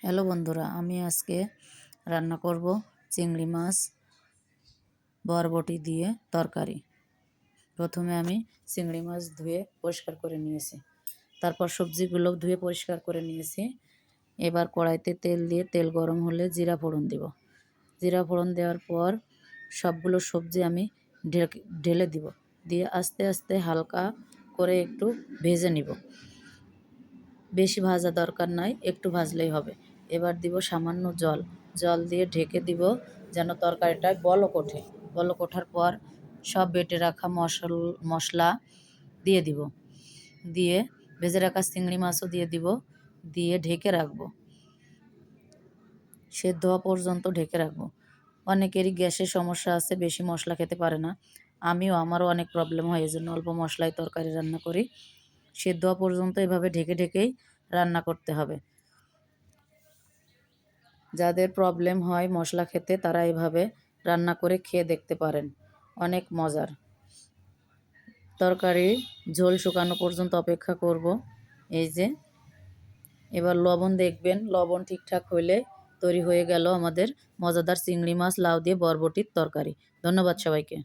Hello বন্ধুরা, আমি আজকে রান্না করব চিংড়ি মাছ বরবটি দিয়ে তরকারি। প্রথমে আমি চিংড়ি মাছ ধুয়ে পরিষ্কার করে নিয়েছি, তারপর সবজিগুলো ধুয়ে পরিষ্কার করে নিয়েছি। এবার কড়াইতে তেল দিয়ে তেল গরম হলে জিরা ফোড়ন দিব। জিরা ফোড়ন দেওয়ার পর সবগুলো সবজি আমি ঢেলে দিব, দিয়ে আস্তে আস্তে হালকা করে একটু ভেজে নিব। বেশি ভাজা দরকার নাই, একটু ভাজলেই হবে। এবার দিব সামান্য জল দিয়ে ঢেকে দিব যেন তরকারিটায় বলক ওঠে। বলক ওঠার পর সব বেটে রাখা মশলা দিয়ে দিব, দিয়ে ভেজে রাখা চিংড়ি মাছও দিয়ে দিব, দিয়ে ঢেকে রাখবো। সেদ্ধ হওয়া পর্যন্ত ঢেকে রাখবো। অনেকেরই গ্যাসের সমস্যা আছে, বেশি মশলা খেতে পারে না। আমারও অনেক প্রবলেম হয়, এই জন্য অল্প মশলায় তরকারি রান্না করি। সেদ্ধ হওয়া পর্যন্ত এভাবে ঢেকে ঢেকেই রান্না করতে হবে। যাদের প্রবলেম হয় মশলা খেতে, তারা এভাবে রান্না করে খেয়ে দেখতে পারেন, অনেক মজার। তরকারি ঝোল শুকানো পর্যন্ত অপেক্ষা করব। এই যে এবার লবণ দেখবেন, লবণ ঠিকঠাক হইলে তৈরি হয়ে গেল আমাদের মজাদার চিংড়ি মাছ লাউ দিয়ে বরবটির তরকারি। ধন্যবাদ সবাইকে।